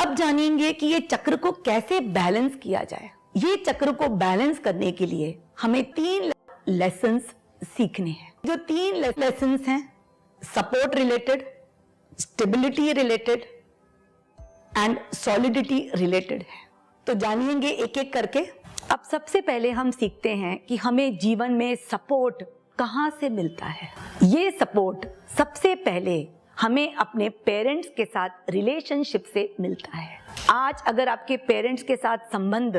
अब जानेंगे कि ये चक्र को कैसे बैलेंस किया जाए। ये चक्र को बैलेंस करने के लिए हमें 3 लेसन्स सीखने हैं। जो 3 लेसन्स हैं, support related, stability related and solidity related है। तो जानिएंगे एक एक करके। अब सबसे पहले हम सीखते हैं कि हमें जीवन में सपोर्ट कहाँ से मिलता है। ये सपोर्ट सबसे पहले हमें अपने पेरेंट्स के साथ रिलेशनशिप से मिलता है। आज अगर आपके पेरेंट्स के साथ संबंध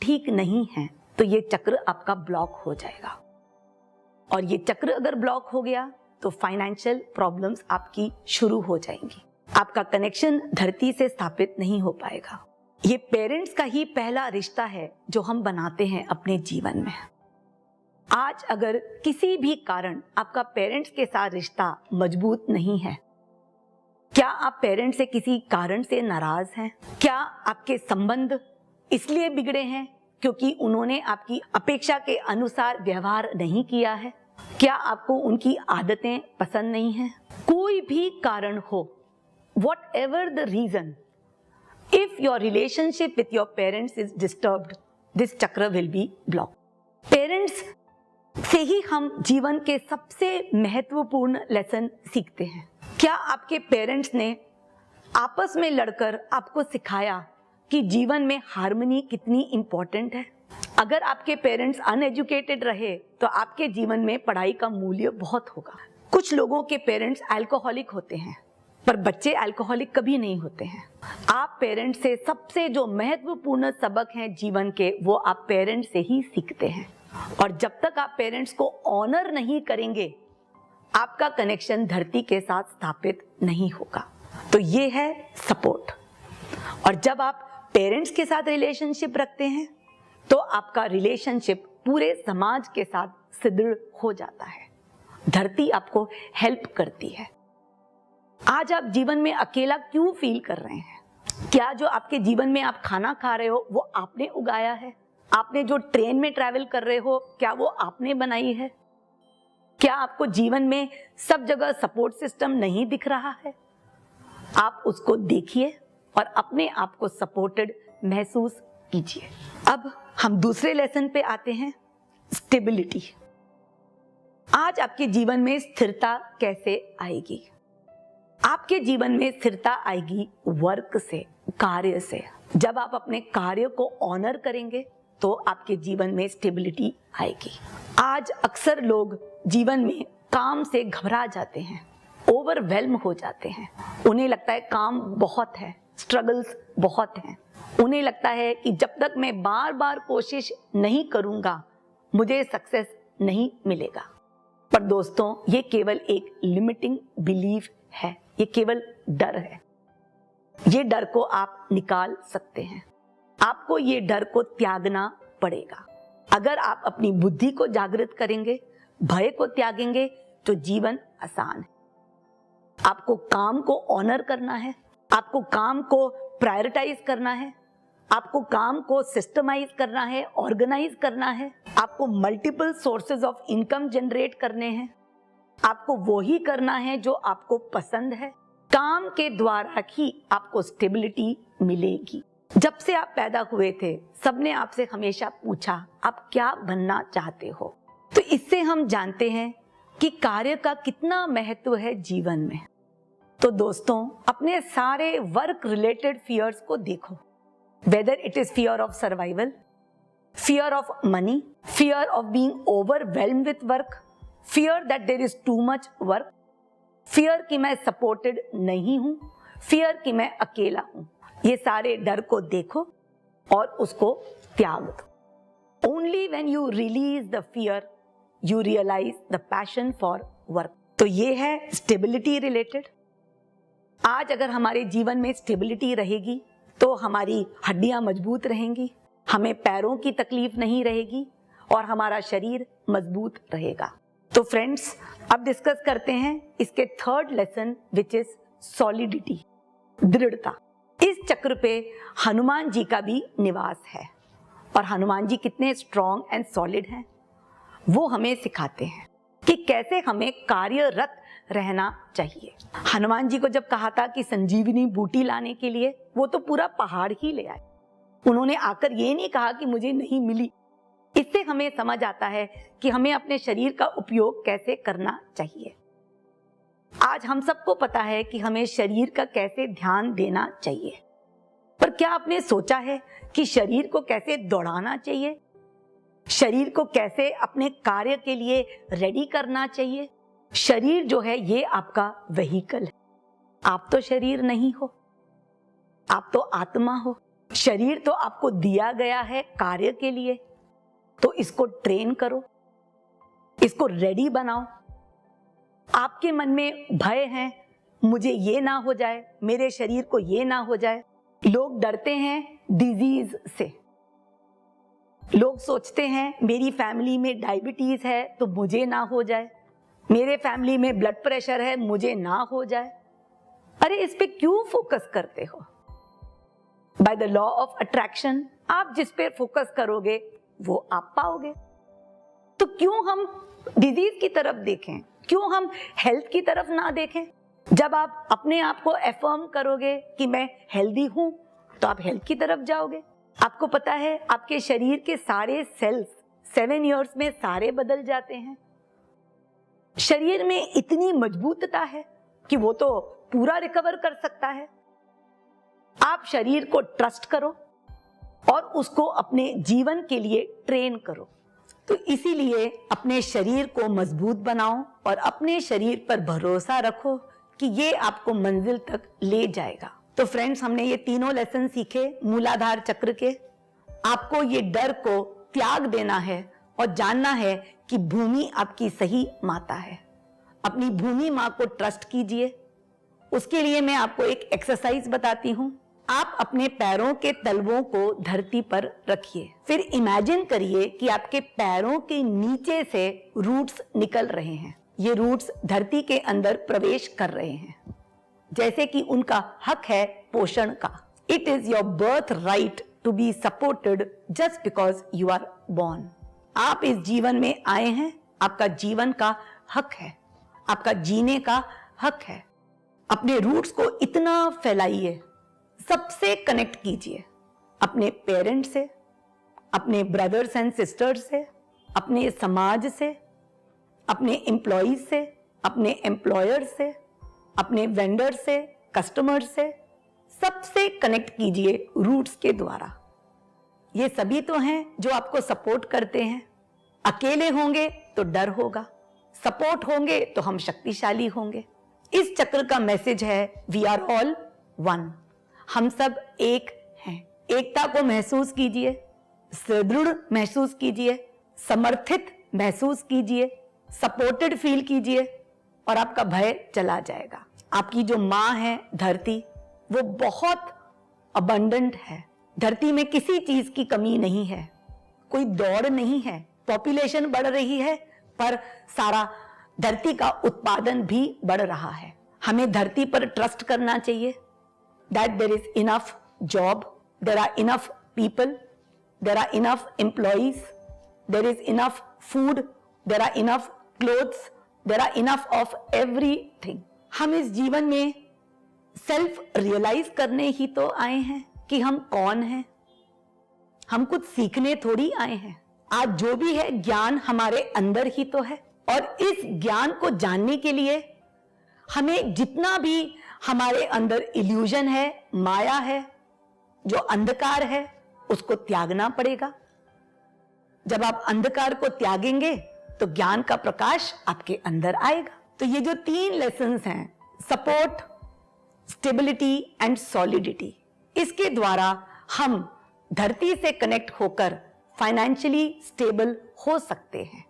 ठीक नहीं है तो ये चक्र आपका ब्लॉक हो जाएगा, और ये चक्र अगर ब्लॉक हो गया तो फाइनेंशियल प्रॉब्लम्स आपकी शुरू हो जाएंगी। आपका कनेक्शन धरती से स्थापित नहीं हो पाएगा। ये पेरेंट्स का ही पहला रिश्ता है जो हम बनाते हैं अपने जीवन में। आज अगर किसी भी कारण आपका पेरेंट्स के साथ रिश्ता मजबूत नहीं है, क्या आप पेरेंट्स से किसी कारण से नाराज हैं? क्या आपके संबंध इसलिए बिगड़े हैं क्योंकि उन्होंने आपकी अपेक्षा के अनुसार व्यवहार नहीं किया है? क्या आपको उनकी आदतें पसंद नहीं हैं? कोई भी कारण हो, whatever the reason, if your relationship with your parents is disturbed, this chakra will be blocked. Parents से ही हम जीवन के सबसे महत्वपूर्ण लेसन सीखते हैं। क्या आपके पेरेंट्स ने आपस में लड़कर आपको सिखाया कि जीवन में हार्मनी कितनी इंपॉर्टेंट है? अगर आपके पेरेंट्स अनएजुकेटेड रहे तो आपके जीवन में पढ़ाई का मूल्य बहुत होगा। कुछ लोगों के पेरेंट्स अल्कोहलिक होते हैं पर बच्चे अल्कोहलिक कभी नहीं होते हैं। आप पेरेंट्स से सबसे जो महत्वपूर्ण सबक हैं जीवन के, वो आप पेरेंट्स से ही सीखते हैं। और जब तक आप पेरेंट्स को ऑनर नहीं करेंगे, आपका कनेक्शन धरती के साथ स्थापित नहीं होगा। तो ये है सपोर्ट। और जब आप पेरेंट्स के साथ रिलेशनशिप रखते हैं तो आपका रिलेशनशिप पूरे समाज के साथ सुदृढ़ हो जाता है। धरती आपको हेल्प करती है। आज आप जीवन में अकेला क्यों फील कर रहे हैं? क्या जो आपके जीवन में आप खाना खा रहे हो वो आपने उगाया है? आपने जो ट्रेन में ट्रैवल कर रहे हो, क्या वो आपने बनाई है? क्या आपको जीवन में सब जगह सपोर्ट सिस्टम नहीं दिख रहा है? आप उसको देखिए और अपने आप को सपोर्टेड महसूस कीजिए। अब हम दूसरे लेसन पे आते हैं, स्टेबिलिटी। आज आपके जीवन में स्थिरता कैसे आएगी? आपके जीवन में स्थिरता आएगी वर्क से, कार्य से। जब आप अपने कार्य को ऑनर करेंगे तो आपके जीवन में स्टेबिलिटी आएगी। आज अक्सर लोग जीवन में काम से घबरा जाते हैं, ओवरवेल्म हो जाते हैं। उन्हें लगता है काम बहुत है, स्ट्रगल्स बहुत हैं। उन्हें लगता है कि जब तक मैं बार बार कोशिश नहीं करूंगा मुझे सक्सेस नहीं मिलेगा। पर दोस्तों, ये केवल एक लिमिटिंग बिलीफ है, ये केवल डर है। ये डर को आप निकाल सकते हैं। आपको ये डर को त्यागना पड़ेगा। अगर आप अपनी बुद्धि को जागृत करेंगे, भय को त्यागेंगे तो जीवन आसान है। आपको काम को ऑनर करना है, आपको काम को प्रायोरिटाइज करना है, आपको काम को सिस्टमाइज करना है, ऑर्गेनाइज करना है। आपको multiple sources of income generate करने हैं। आपको वो ही करना है जो आपको पसंद है। काम के द्वारा ही आपको स्टेबिलिटी मिलेगी। जब से आप पैदा हुए थे, सबने आपसे हमेशा पूछा आप क्या बनना चाहते हो। तो इससे हम जानते हैं कि कार्य का कितना महत्व है जीवन में। तो दोस्तों, अपने सारे वर्क रिलेटेड फियर्स को देखो। Whether it is fear of survival, fear of money, fear of being overwhelmed with work, fear that there is too much work, fear कि मैं सपोर्टेड नहीं हूं, फियर कि मैं अकेला हूं। ये सारे डर को देखो और उसको त्याग दो। Only when you release the fear you realise the passion for work. तो ये है स्टेबिलिटी रिलेटेड। आज अगर हमारे जीवन में स्टेबिलिटी रहेगी तो हमारी हड्डियां मजबूत रहेंगी, हमें पैरों की तकलीफ नहीं रहेगी और हमारा शरीर मजबूत रहेगा। तो फ्रेंड्स, अब डिस्कस करते हैं इसके third lesson which is solidity, दृढ़ता। इस चक्र पे हनुमान जी का भी निवास है और हनुमान जी कितने स्ट्रॉन्ग एंड सॉलिड हैं वो हमें सिखाते हैं कि कैसे हमें कार्यरत रहना चाहिए। हनुमान जी को जब कहा था कि संजीवनी बूटी लाने के लिए, वो तो पूरा पहाड़ ही ले आए। उन्होंने आकर ये नहीं कहा कि मुझे नहीं मिली। इससे हमें समझ आता है कि हमें अपने शरीर का उपयोग कैसे करना चाहिए। आज हम सबको पता है कि हमें शरीर का कैसे ध्यान देना चाहिए, पर क्या आपने सोचा है कि शरीर को कैसे दौड़ाना चाहिए, शरीर को कैसे अपने कार्य के लिए रेडी करना चाहिए? शरीर जो है ये आपका व्हीकल है। आप तो शरीर नहीं हो, आप तो आत्मा हो। शरीर तो आपको दिया गया है कार्य के लिए, तो इसको ट्रेन करो, इसको रेडी बनाओ। आपके मन में भय है, मुझे ये ना हो जाए, मेरे शरीर को ये ना हो जाए। लोग डरते हैं डिजीज से। लोग सोचते हैं मेरी फैमिली में डायबिटीज है तो मुझे ना हो जाए, मेरे फैमिली में ब्लड प्रेशर है मुझे ना हो जाए। अरे इस पे क्यों फोकस करते हो? By the law of attraction आप जिस पे फोकस करोगे वो आप पाओगे। तो क्यों हम डिजीज की तरफ देखें, क्यों हम हेल्थ की तरफ ना देखें? जब आप अपने आप को एफर्म करोगे कि मैं हेल्दी हूं, तो आप हेल्थ की तरफ जाओगे। आपको पता है आपके शरीर के सारे सेल्स 7 इयर्स में सारे बदल जाते हैं। शरीर में इतनी मजबूतता है कि वो तो पूरा रिकवर कर सकता है। आप शरीर को ट्रस्ट करो और उसको अपने जीवन के लिए ट्रेन करो। तो इसीलिए अपने शरीर को मजबूत बनाओ और अपने शरीर पर भरोसा रखो कि ये आपको मंजिल तक ले जाएगा। तो फ्रेंड्स, हमने ये तीनों लेसन सीखे मूलाधार चक्र के। आपको ये डर को त्याग देना है और जानना है कि भूमि आपकी सही माता है। अपनी भूमि माँ को ट्रस्ट कीजिए। उसके लिए मैं आपको एक एक्सरसाइज बताती हूँ। आप अपने पैरों के तलवों को धरती पर रखिए, फिर इमेजिन करिए कि आपके पैरों के नीचे से रूट्स निकल रहे हैं। ये रूट्स धरती के अंदर प्रवेश कर रहे हैं, जैसे कि उनका हक है पोषण का। It is your birth right to be supported just because you are born. आप इस जीवन में आए हैं, आपका जीवन का हक है, आपका जीने का हक है। अपने रूट्स को इतना फैलाइए, सबसे कनेक्ट कीजिए, अपने पेरेंट्स से, अपने ब्रदर्स एंड सिस्टर्स से, अपने समाज से, अपने एम्प्लॉइज से, अपने एम्प्लॉयर से, अपने वेंडर से, कस्टमर से, सबसे कनेक्ट कीजिए रूट्स के द्वारा। ये सभी तो हैं जो आपको सपोर्ट करते हैं। अकेले होंगे तो डर होगा, सपोर्ट होंगे तो हम शक्तिशाली होंगे। इस चक्र का मैसेज है वी आर ऑल वन। हम सब एक हैं। एकता को महसूस कीजिए, सुदृढ़ महसूस कीजिए, समर्थित महसूस कीजिए, सपोर्टेड फील कीजिए और आपका भय चला जाएगा। आपकी जो माँ है धरती, वो बहुत अबंडेंट है। धरती में किसी चीज की कमी नहीं है, कोई दौड़ नहीं है। पॉपुलेशन बढ़ रही है पर सारा धरती का उत्पादन भी बढ़ रहा है। हमें धरती पर ट्रस्ट करना चाहिए that there is enough job, there are enough people, there are enough employees, there is enough food, there are enough clothes, there are enough of everything. हम इस जीवन में सेल्फ रियलाइज करने ही तो आए हैं कि हम कौन हैं। हम कुछ सीखने थोड़ी आए हैं। आज जो भी है ज्ञान हमारे अंदर ही तो है, और इस ज्ञान को जानने के लिए हमें जितना भी हमारे अंदर इल्यूजन है, माया है, जो अंधकार है, उसको त्यागना पड़ेगा। जब आप अंधकार को त्यागेंगे तो ज्ञान का प्रकाश आपके अंदर आएगा। तो ये जो 3 लेसन्स हैं, सपोर्ट, स्टेबिलिटी एंड सॉलिडिटी, इसके द्वारा हम धरती से कनेक्ट होकर फाइनेंशियली स्टेबल हो सकते हैं।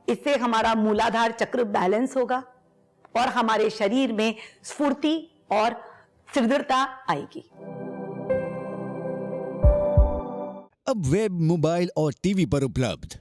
इससे हमारा मूलाधार चक्र बैलेंस होगा और हमारे शरीर में स्फूर्ति और सुदृढ़ता आएगी। अब वेब, मोबाइल और टीवी पर उपलब्ध